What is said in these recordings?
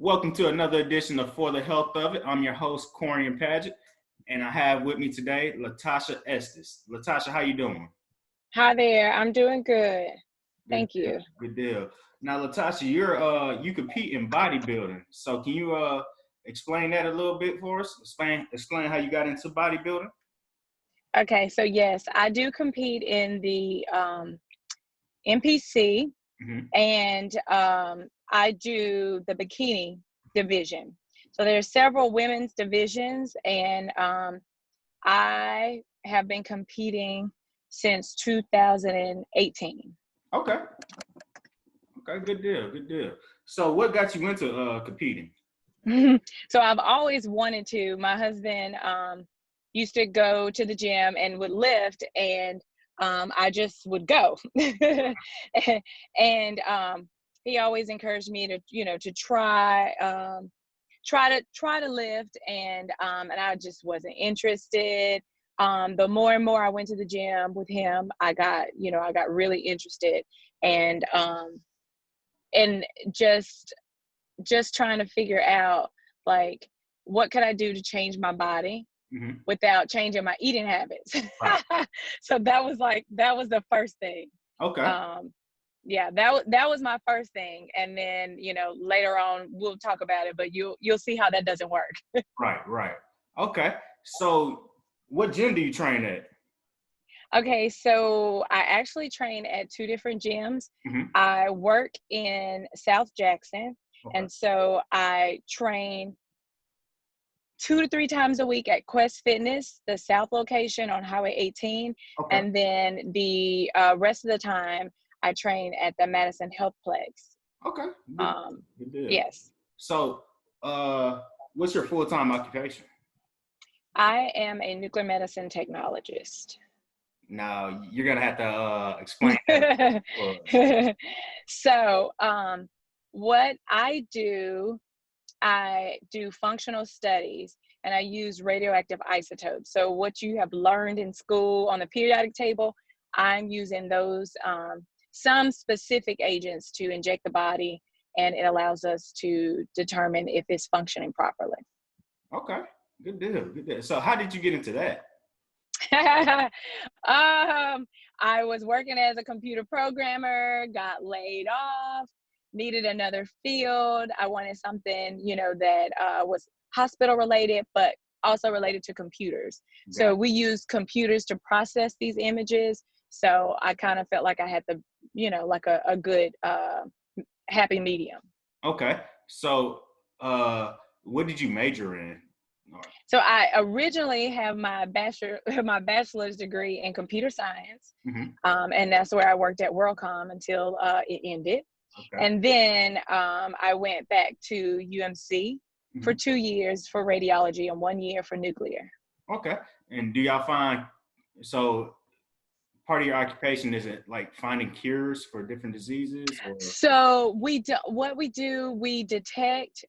Welcome to another edition of For the Health of It. I'm your host, Corian Paget, and I have with me today LaTasha Estus. LaTasha, how you doing? Hi there. I'm doing good. Good Thank deal. you. Good deal. Now, LaTasha, you compete in bodybuilding. So can you explain that a little bit for us? Explain how you got into bodybuilding. Okay, so yes, I do compete in the NPC, and I do the Bikini division. So there's several women's divisions, and I have been competing since 2018. Okay. Okay, good deal. Good deal. So what got you into competing? So I've always wanted to. My husband used to go to the gym and would lift, and I just would go. and he always encouraged me to, to try to lift, and I just wasn't interested. The more and more I went to the gym with him, I got really interested, and just trying to figure out, like, what could I do to change my body without changing my eating habits. Right. So that was the first thing. Okay. That was my first thing, and then later on we'll talk about it, but you'll see how that doesn't work. Right. Okay. So what gym do you train at? Okay, so I actually train at two different gyms. I work in South Jackson. Okay. And so I train 2 to 3 times a week at Quest Fitness, the South location on Highway 18. Okay. And then the rest of the time I train at the Madison Healthplex. Okay. Good deal. Yes. So what's your full-time occupation? I am a nuclear medicine technologist. Now you're gonna have to explain that. So what I do functional studies, and I use radioactive isotopes. So what you have learned in school on the periodic table, I'm using those, some specific agents to inject the body, and it allows us to determine if it's functioning properly. Okay, good deal. So how did you get into that? I was working as a computer programmer, got laid off, needed another field. I wanted something, that was hospital related, but also related to computers. Okay. So we use computers to process these images. So I kind of felt like I had the, like a good, happy medium. Okay. So what did you major in? So I originally have my bachelor's degree in computer science, and that's where I worked at WorldCom until it ended. Okay. And then I went back to UMC for 2 years for radiology and 1 year for nuclear. Okay. And do y'all find, so part of your occupation, is it like finding cures for different diseases? Or? So we detect,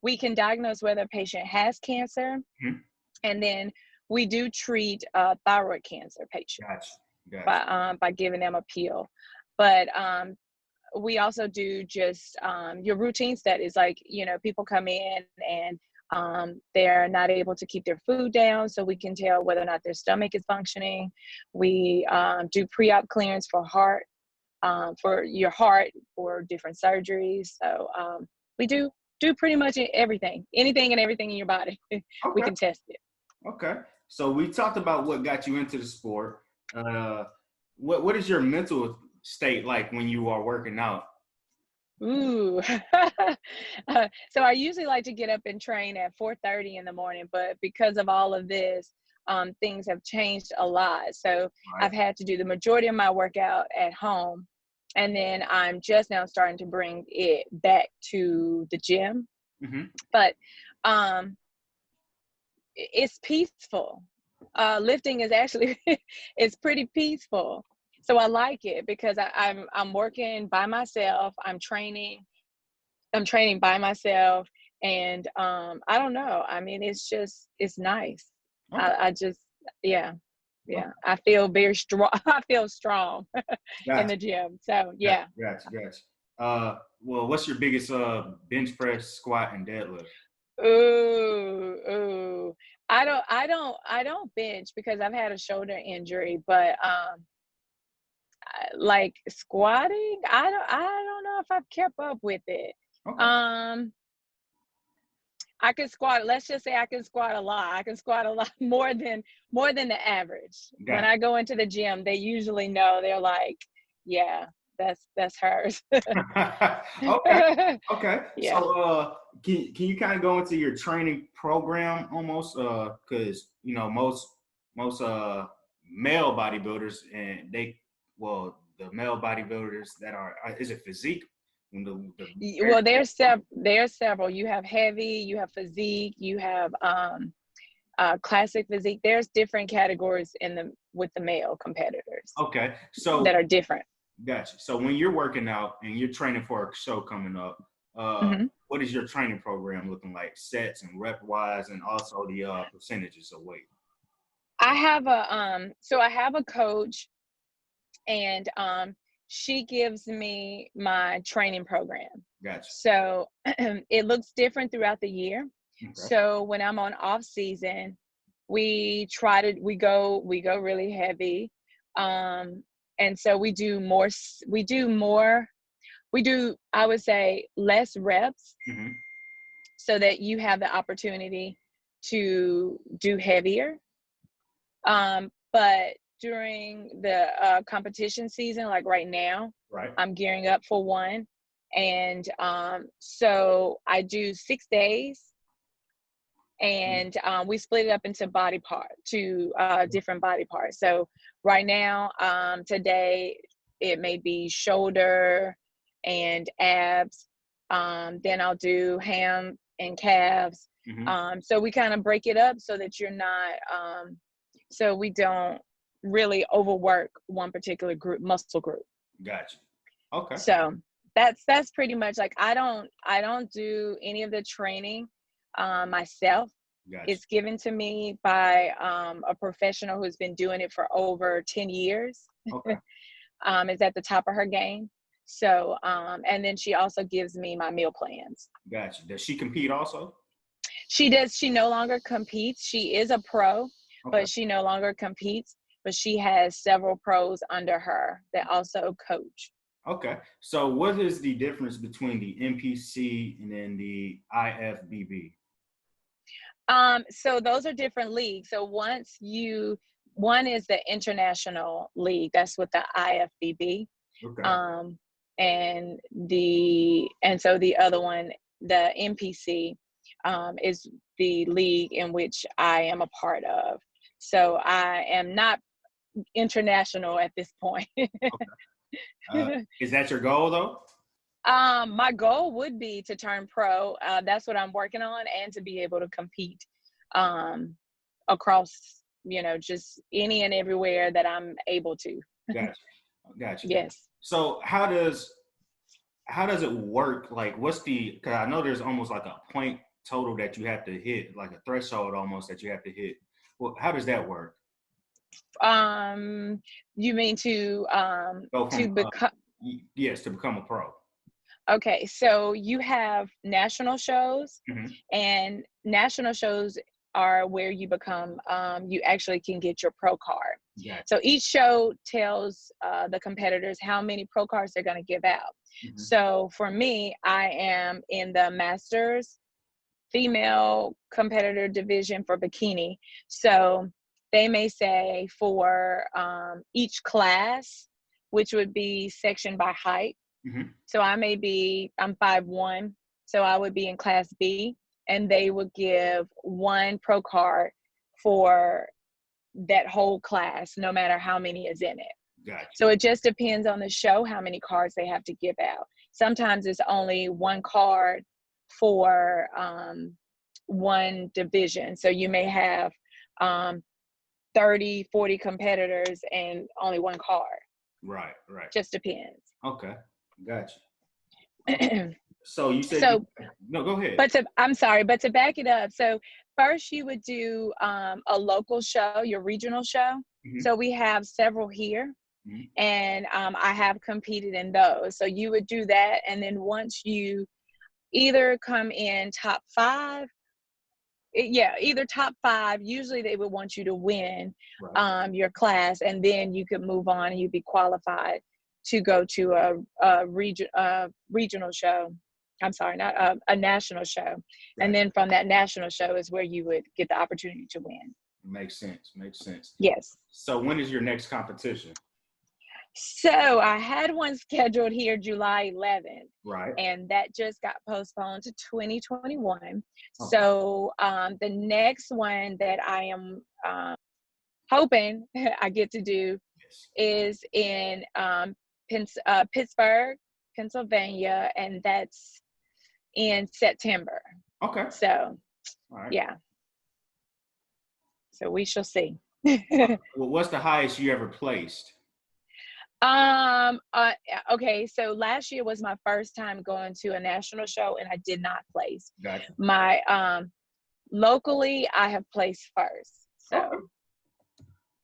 we can diagnose whether a patient has cancer, and then we do treat thyroid cancer patients. Gotcha. By giving them a pill. But we also do just your routine studies, like, people come in and they're not able to keep their food down, so we can tell whether or not their stomach is functioning. We do pre-op clearance for your heart, for different surgeries. So we do pretty much anything and everything in your body. Okay. We can test it. Okay. So we talked about what got you into the sport. What is your mental state like when you are working out? Ooh. So I usually like to get up and train at 4:30 in the morning, but because of all of this, things have changed a lot. So right. I've had to do the majority of my workout at home, and then I'm just now starting to bring it back to the gym. But it's peaceful. Lifting is actually it's pretty peaceful. So I like it because I'm working by myself. I'm training by myself, and I don't know. I mean, it's nice. Okay. I just okay. I feel very strong. I feel strong in the gym. So yeah. Gotcha. Well, what's your biggest bench press, squat, and deadlift? Ooh. I don't bench because I've had a shoulder injury, but like squatting, I don't know if I've kept up with it. Okay. I can squat. Let's just say I can squat a lot. I can squat a lot more than the average. When I go into the gym, they usually know. They're like, yeah, that's hers. Okay. Yeah. So can you kind of go into your training program almost? Because most male bodybuilders, and the male bodybuilders that are is it physique? Well, there's several. You have heavy, you have physique, you have classic physique. There's different categories with the male competitors. Okay, so that are different. Gotcha. So when you're working out and you're training for a show coming up, what is your training program looking like, sets and rep wise, and also the percentages of weight? I have a coach, and she gives me my training program. Gotcha. So it looks different throughout the year. Okay. So when I'm on off season, we go really heavy. And so we do, I would say, less reps, so that you have the opportunity to do heavier. But during the competition season, like right now, I'm gearing up for one. And so I do 6 days, and we split it up into different body parts. So right now, today, it may be shoulder and abs. Then I'll do ham and calves. So we kind of break it up so that you're not, so we don't really overwork one particular muscle group. Gotcha. Okay. So that's pretty much, like, I don't do any of the training myself. Gotcha. It's given to me by a professional who's been doing it for over 10 years. Okay. Is at the top of her game. So, and then she also gives me my meal plans. Gotcha. Does she compete also? She does. She no longer competes. She is a pro, but she no longer competes. But she has several pros under her that also coach. Okay. So what is the difference between the NPC and then the IFBB? So those are different leagues. So one is the international league. That's with the IFBB. Okay. And so the other one, the NPC, is the league in which I am a part of. So I am not international at this point. Okay. Is that your goal though? My goal would be to turn pro. That's what I'm working on, and to be able to compete across, just any and everywhere that I'm able to. Gotcha. Yes. So how does it work? Like, because I know there's almost like a point total that you have to hit, like a threshold almost that you have to hit. Well, how does that work? You mean to become? Yes, to become a pro. Okay, so you have national shows, and national shows are where you become, you actually can get your pro card. Gotcha. So each show tells the competitors how many pro cards they're going to give out. So for me, I am in the Masters female competitor division for Bikini. So they may say for each class, which would be sectioned by height. So I'm 5'1", so I would be in class B, and they would give one pro card for that whole class, no matter how many is in it. Gotcha. So it just depends on the show how many cards they have to give out. Sometimes it's only one card for one division. So you may have 30, 40 competitors and only one card. Right. Just depends. Okay. Gotcha. So you said no, go ahead. But to back it up, so first you would do a local show, your regional show. So we have several here. And I have competed in those. So you would do that, and then once you either come in top 5, either top 5, usually they would want you to win your class, and then you could move on and you'd be qualified to go to a regional show. I'm sorry, not a national show. Right. And then from that national show is where you would get the opportunity to win. Makes sense. Yes. So when is your next competition? So I had one scheduled here July 11th. Right. And that just got postponed to 2021. Okay. So the next one that I am hoping I get to do is in Pittsburgh, Pennsylvania, and that's in September. Okay. So, yeah. So we shall see. Well, what's the highest you ever placed? Okay, so last year was my first time going to a national show, and I did not place. Gotcha. My locally, I have placed first. So.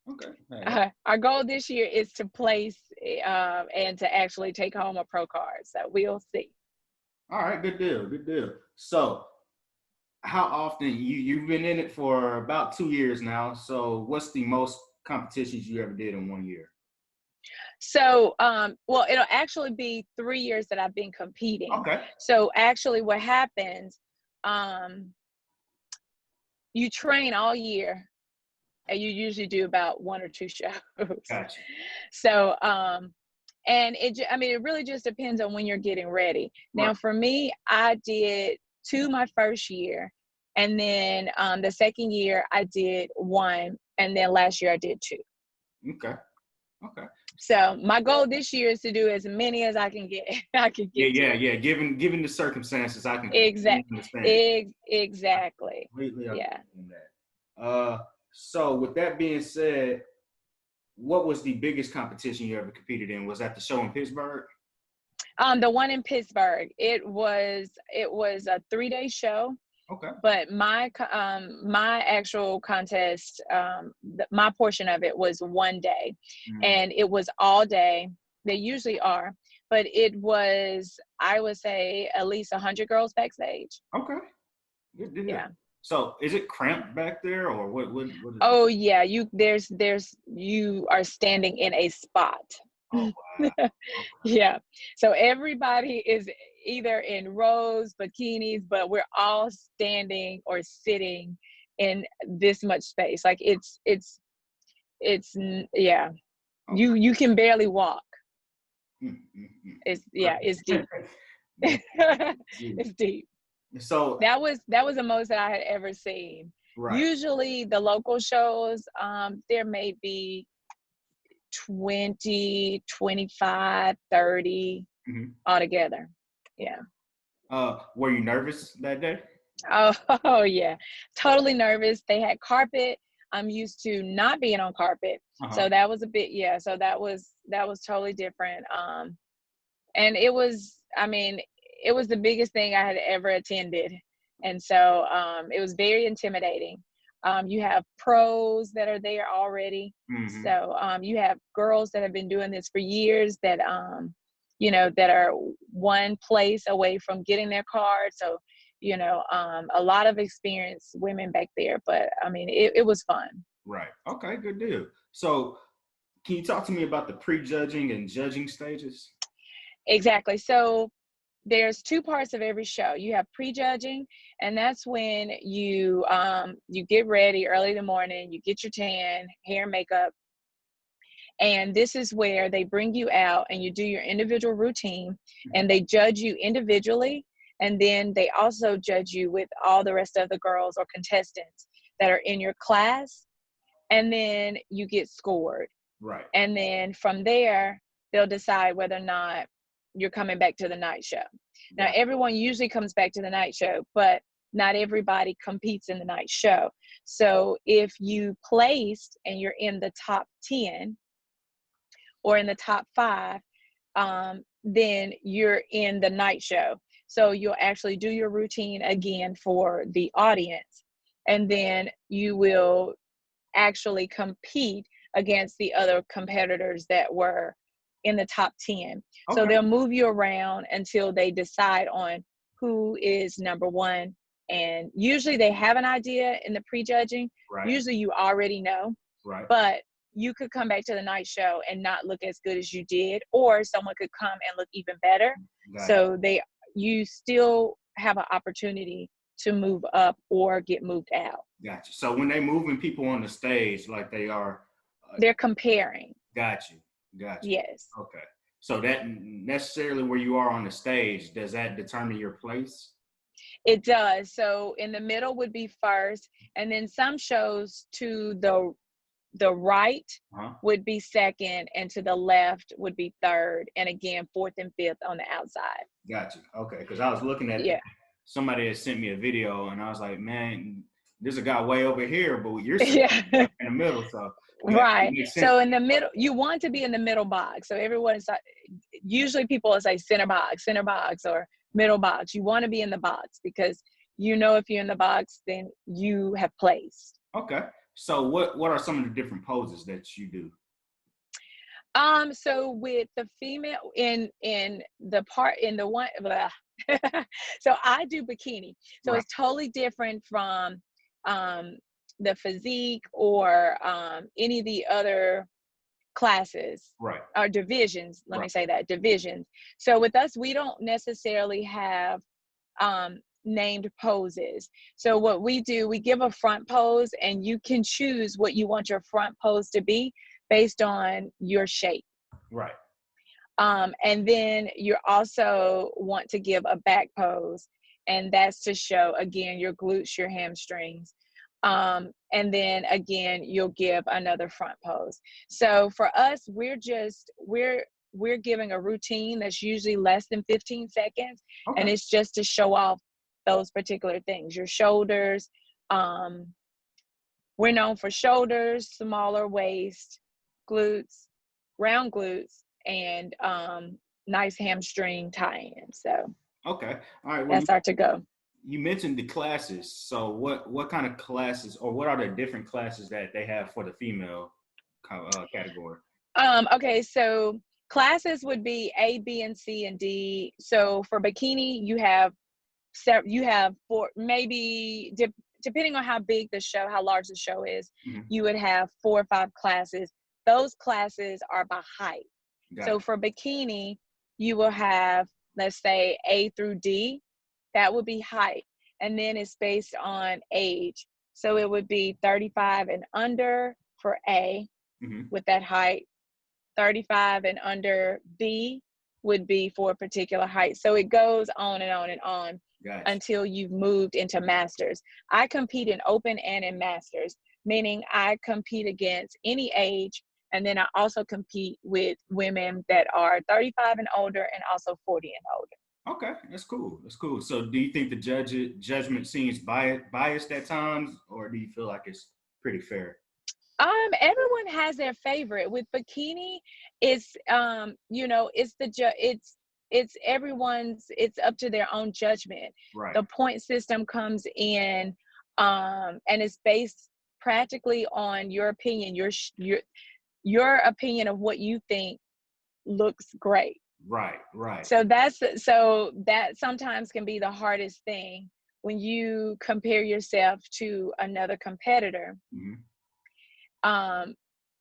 Okay. Hey. Our goal this year is to place and to actually take home a pro card. So we'll see. All right, good deal. So how often you've been in it for about 2 years now. So what's the most competitions you ever did in 1 year? So, well, it'll actually be 3 years that I've been competing. Okay. So actually what happens, you train all year. And you usually do about 1 or 2 shows. Gotcha. So, and it really just depends on when you're getting ready. Now, for me, I did 2 my first year, and then the second year I did 1, and then last year I did 2. Okay. So my goal this year is to do as many as I can get. Yeah. Given the circumstances, I can exactly. Completely understand that. So with that being said, what was the biggest competition you ever competed in? Was that the show in Pittsburgh? The one in Pittsburgh. It was a 3-day show. Okay. But my actual contest, my portion of it was 1 day, and it was all day. They usually are, but it was, I would say, at least 100 girls backstage. Okay. Good deal. Yeah. So is it cramped back there, or what Oh yeah, you are standing in a spot. Oh wow. Okay. Yeah. So everybody is either in rows, bikinis, but we're all standing or sitting in this much space. Like it's yeah. Okay. You can barely walk. It's deep. It's deep. So that was the most that I had ever seen. Right. Usually the local shows, there may be 20, 25, 30 altogether. Yeah. Were you nervous that day? Oh yeah, totally nervous. They had carpet. I'm used to not being on carpet, so that was a bit. Yeah, so that was totally different. And it was the biggest thing I had ever attended, and so it was very intimidating. You have pros that are there already, so you have girls that have been doing this for years that that are one place away from getting their card. So a lot of experienced women back there, but it was fun. Right. Okay, good deal. So can you talk to me about the pre-judging and judging stages? Exactly. So there's 2 parts of every show. You have pre-judging, and that's when you get ready early in the morning, you get your tan, hair, makeup, and this is where they bring you out and you do your individual routine, and they judge you individually, and then they also judge you with all the rest of the girls or contestants that are in your class, and then you get scored. Right. And then from there, they'll decide whether or not you're coming back to the night show. Now, everyone usually comes back to the night show, but not everybody competes in the night show. So if you placed and you're in the top 10 or in the top 5, then you're in the night show. So you'll actually do your routine again for the audience, and then you will actually compete against the other competitors that were in the top 10. Okay. So they'll move you around until they decide on who is number one. And usually they have an idea in the prejudging. Right. Usually you already know. Right. But you could come back to the night show and not look as good as you did, or someone could come and look even better. So you still have an opportunity to move up or get moved out. Gotcha. So when they moving people on the stage, like they are, they're comparing. Gotcha. Yes. Okay. So that necessarily where you are on the stage, does that determine your place? It does. So in the middle would be first, and then some shows to the right would be second, and to the left would be third, and again fourth and fifth on the outside. Gotcha. Okay, because I was looking at somebody had sent me a video, and I was like, man, there's a guy way over here, but you're sitting in the middle. So right. So in the middle, you want to be in the middle box. So everyone is usually people will say center box, or middle box. You want to be in the box because if you're in the box, then you have placed. Okay. So what are some of the different poses that you do? So with the female in the one, so I do bikini. So it's totally different from the physique or any of the other classes or divisions. Let me say that, divisions. So with us, we don't necessarily have named poses. So what we do, we give a front pose, and you can choose what you want your front pose to be based on your shape. Right. And then you also want to give a back pose, and that's to show again your glutes, your hamstrings. And then again, you'll give another front pose. So for us, we're giving a routine that's usually less than 15 seconds. And it's just to show off those particular things. Your shoulders, we're known for shoulders, smaller waist, glutes, round glutes, and nice hamstring tie-in. So okay, all right, well, that's our to go. You mentioned the classes. So what kind of classes, or what are the different classes that they have for the female category? Okay, so classes would be A, B, and C, and D. So for bikini, you have four, maybe depending on how big the show, how large the show is, you would have 4 or 5 classes. Those classes are by height. So for bikini, you will have, let's say, A through D. That would be height. And then it's based on age. So it would be 35 and under for A with that height. 35 and under B would be for a particular height. So it goes on and on and on until you've moved into masters. I compete in open and in masters, meaning I compete against any age. And then I also compete with women that are 35 and older, and also 40 and older. Okay, that's cool. So do you think the judgment seems biased at times, or do you feel like it's pretty fair? Everyone has their favorite. With bikini, it's it's everyone's, it's up to their own judgment. Right. The point system comes in, and it's based practically on your opinion, your opinion of what you think looks great. Right. So that sometimes can be the hardest thing when you compare yourself to another competitor.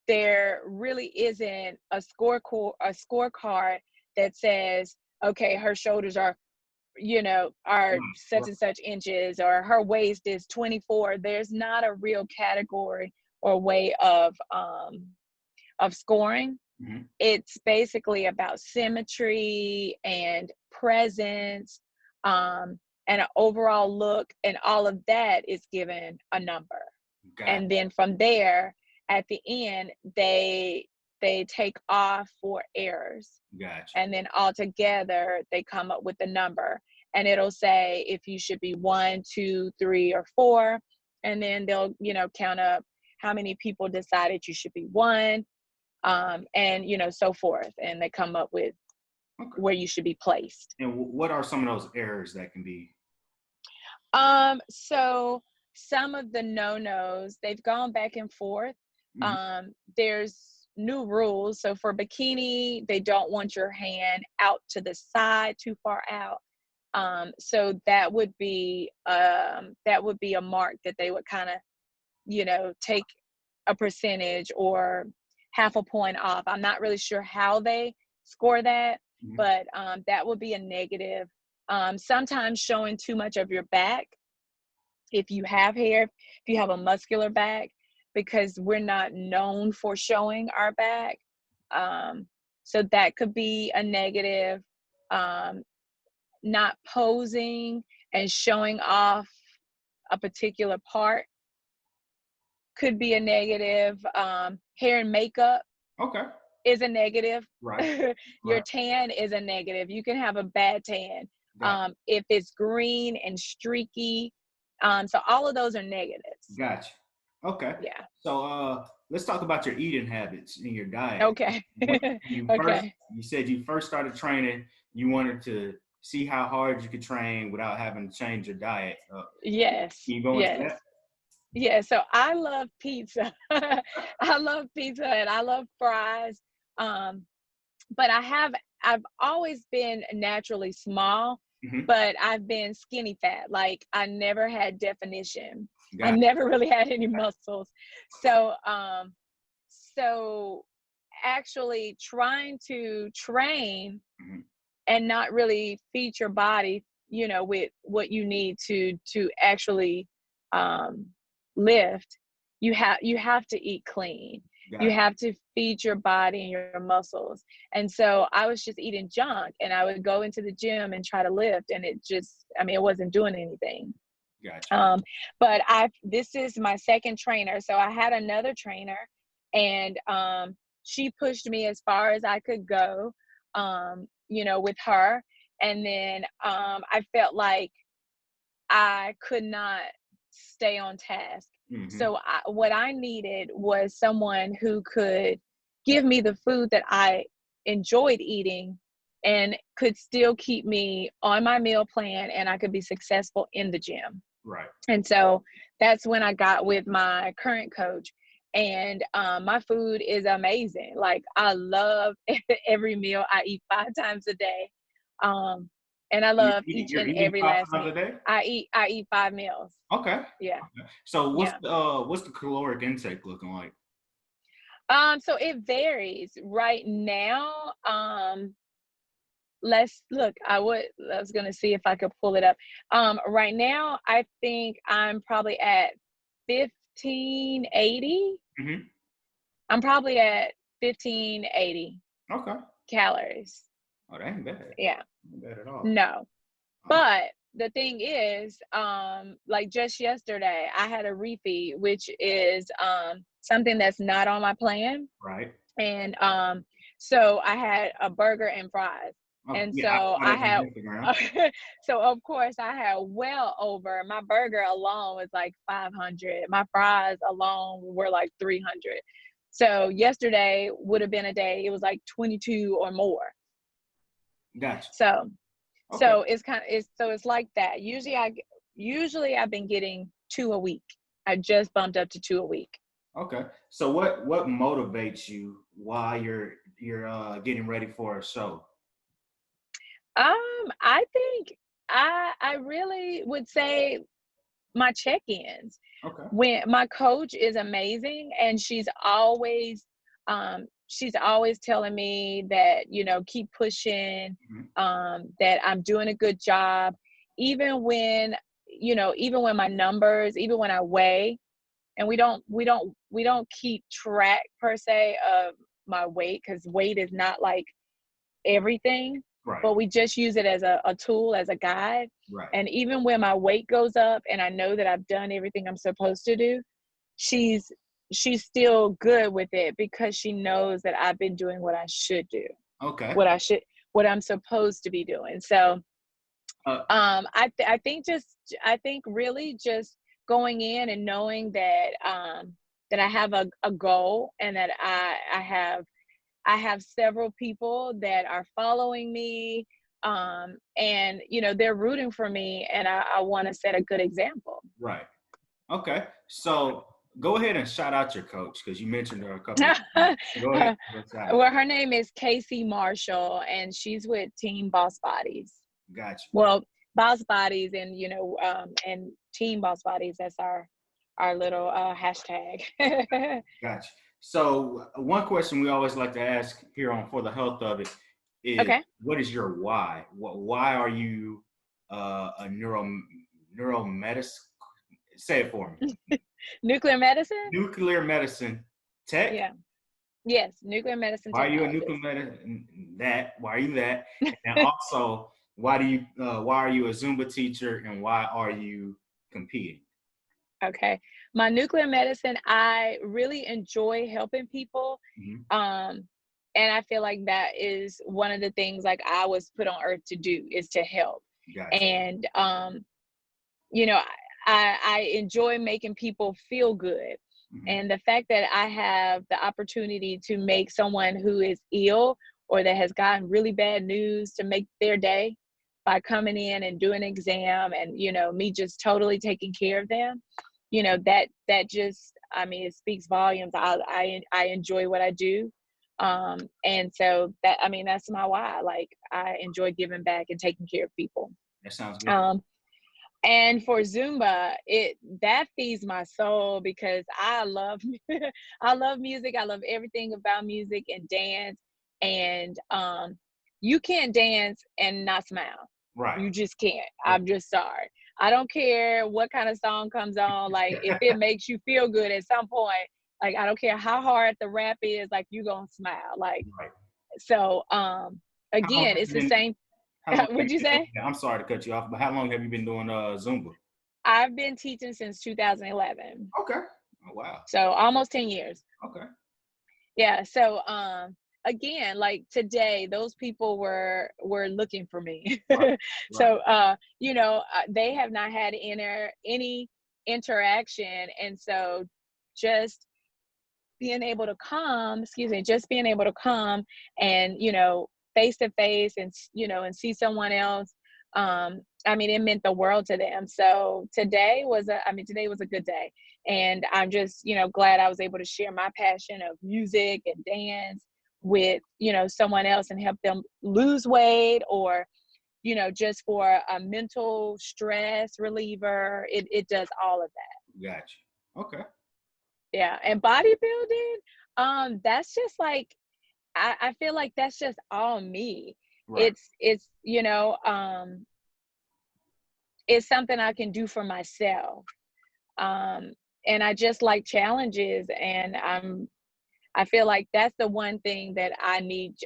There really isn't a scorecard that says, okay, her shoulders are such and such inches, or her waist is 24. There's not a real category or way of scoring. It's basically about symmetry and presence, and an overall look, and all of that is given a number. And then from there, at the end, they take off for errors. And then all together, they come up with a number, and it'll say if you should be 1, 2, 3, or 4, and then they'll count up how many people decided you should be 1. And so forth, and they come up with where you should be placed. And what are some of those errors that can be? So some of the no-nos, they've gone back and forth, There's new rules. So for bikini, they don't want your hand out to the side too far out. So that would be a mark that they would kind of, take a percentage or half a point off. I'm not really sure how they score that, but that would be a negative. Sometimes showing too much of your back, if you have hair, if you have a muscular back, because we're not known for showing our back. So that could be a negative. Not posing and showing off a particular part could be a negative. Hair and makeup is a negative. Right. Your tan is a negative. You can have a bad tan. If it's green and streaky. So all of those are negatives. Gotcha. Okay. Yeah. So let's talk about your eating habits and your diet. Okay. You said you first started training, you wanted to see how hard you could train without having to change your diet. Yes. Can you go into that? Yeah, so I love pizza. I love pizza and I love fries. But I've always been naturally small, but I've been skinny fat. Like I never had definition. I never really had any muscles. So, so actually trying to train and not really feed your body, with what you need to actually lift, you have to eat clean. You have to feed your body and your muscles. And so I was just eating junk, and I would go into the gym and try to lift, and it wasn't doing anything. Gotcha. But this is my second trainer. So I had another trainer, and she pushed me as far as I could go, with her. And then I felt like I could not stay on task. So what I needed was someone who could give me the food that I enjoyed eating and could still keep me on my meal plan, and I could be successful in the gym. Right. And so that's when I got with my current coach. And my food is amazing. Like I love every meal. I eat 5 times a day. And I love each and every last meal. I eat 5 meals. Okay. Yeah. Okay. So what's the caloric intake looking like? So it varies. Right now, let's look. I was gonna see if I could pull it up. Right now, I think I'm probably at 1580. I'm probably at 1580. Okay. Calories. Oh, that ain't bad. Yeah. Not bad at all. No. But the thing is, like just yesterday, I had a refeed, which is something that's not on my plan. Right. And so I had a burger and fries. And so I had, so of course I had well over, my burger alone was like 500. My fries alone were like 300. So yesterday would have been a day, it was like 22 or more. Gotcha. So it's like that. Usually I've been getting 2 a week. I just bumped up to 2 a week. Okay. So what motivates you while you're getting ready for a show? I think I really would say my check-ins. Okay. When my coach is amazing, and she's always telling me that, keep pushing, that I'm doing a good job, even when my numbers, even when I weigh, and we don't keep track per se of my weight, because weight is not like everything. Right. But we just use it as a tool, as a guide. Right. And even when my weight goes up and I know that I've done everything I'm supposed to do, she's still good with it, because she knows that I've been doing what I should do. Okay. What I'm supposed to be doing. So I think really just going in and knowing that that I have a goal, and that I have several people that are following me, and they're rooting for me, and I want to set a good example. Right. Okay. So Go ahead and shout out your coach, because you mentioned her a couple of times. Go ahead. Well, her name is Casey Marshall, and she's with Team Boss Bodies. Gotcha. Well, Boss Bodies and, and Team Boss Bodies, that's our little hashtag. Gotcha. So one question we always like to ask here on For the Health of It is, what is your why? Why are you a neuromedicine? Say it for me. Nuclear medicine? Nuclear medicine tech? Yeah. Yes, nuclear medicine. Why are you a nuclear medicine? Why are you that? And also, why are you a Zumba teacher, and why are you competing? Okay. My nuclear medicine, I really enjoy helping people. And I feel like that is one of the things like I was put on earth to do, is to help. Gotcha. And, I enjoy making people feel good. And the fact that I have the opportunity to make someone who is ill or that has gotten really bad news to make their day by coming in and doing an exam and, me just totally taking care of them, that just, it speaks volumes. I enjoy what I do. And so that's my why. Like, I enjoy giving back and taking care of people. That sounds good. And for Zumba, that feeds my soul, because I love music. I love everything about music and dance. And you can't dance and not smile. Right. You just can't. I'm just sorry. I don't care what kind of song comes on. Like, if it makes you feel good at some point, like, I don't care how hard the rap is, like, you gonna smile. Like, right. So again, it's the same. What'd you say? I'm sorry to cut you off, but how long have you been doing Zumba? I've been teaching since 2011. Okay. Oh, wow. So almost 10 years. Okay. Yeah. So again, like today, those people were looking for me. Right. So they have not had any interaction, and so just being able to come and face to face and and see someone else, it meant the world to them. So today was a good day, and I'm just glad I was able to share my passion of music and dance with someone else and help them lose weight, or just for a mental stress reliever. It does all of that. Gotcha. Okay. Yeah. And bodybuilding, that's just like, I feel like that's just all me. Right. It's it's something I can do for myself. And I just like challenges, and I feel like that's the one thing that I need.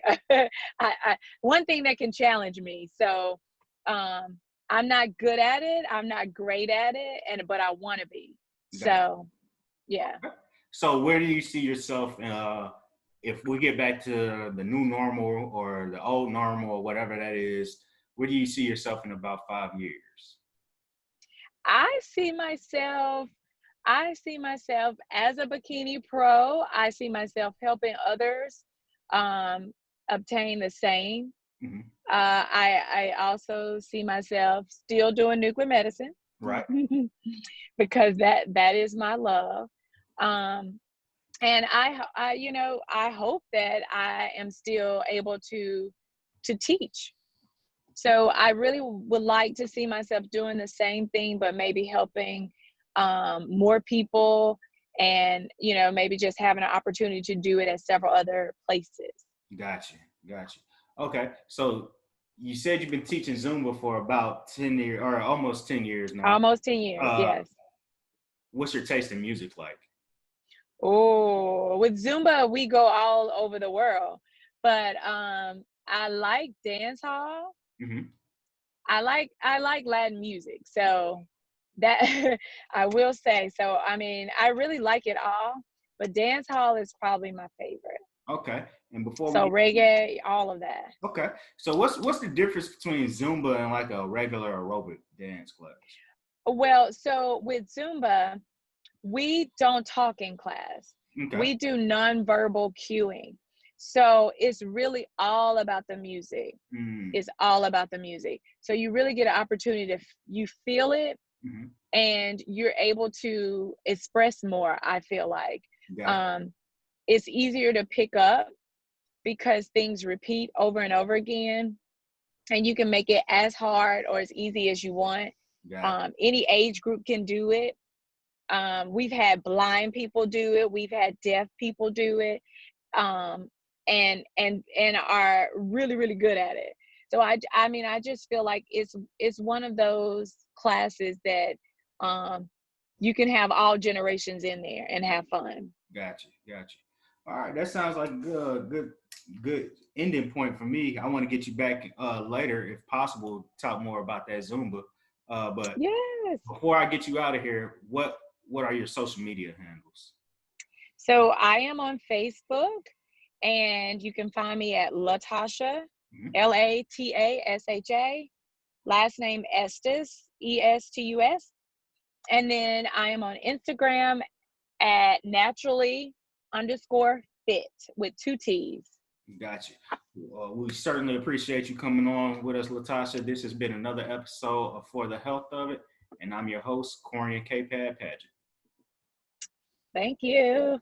One thing that can challenge me. So I'm not good at it. I'm not great at it, but I want to be. So, yeah. So where do you see yourself if we get back to the new normal or the old normal or whatever that is? Where do you see yourself in about 5 years? I see myself as a bikini pro. I see myself helping others obtain the same. Mm-hmm. I also see myself still doing nuclear medicine. Right. Because that is my love. And I hope that I am still able to teach. So I really would like to see myself doing the same thing, but maybe helping more people, and maybe just having an opportunity to do it at several other places. Gotcha. Okay, so you said you've been teaching Zumba for about 10 years, or almost 10 years now. Almost 10 years, yes. What's your taste in music like? Oh, with Zumba, we go all over the world. But I like dance hall. Mm-hmm. I like Latin music. So that I will say. So, I really like it all. But dance hall is probably my favorite. Okay. And reggae, all of that. Okay. So what's the difference between Zumba and like a regular aerobic dance class? Well, so with Zumba, we don't talk in class. Okay. We do nonverbal cueing. So it's really all about the music. It's all about the music. So you really get an opportunity to, you feel it, mm-hmm. and you're able to express more, I feel like. It's easier to pick up because things repeat over and over again, and you can make it as hard or as easy as you want. Any age group can do it. We've had blind people do it. We've had deaf people do it, and are really, really good at it. So I mean, I just feel like it's one of those classes that you can have all generations in there and have fun. Gotcha. All right, that sounds like a good ending point for me. I want to get you back later, if possible, talk more about that Zumba. But yes, before I get you out of here, what are your social media handles? So I am on Facebook, and you can find me at LaTasha, LaTasha, last name Estus, Estus. And then I am on Instagram at naturally_fit with 2 T's. Gotcha. We certainly appreciate you coming on with us, LaTasha. This has been another episode of For the Health of It, and I'm your host, Corian K. Padgett. Thank you.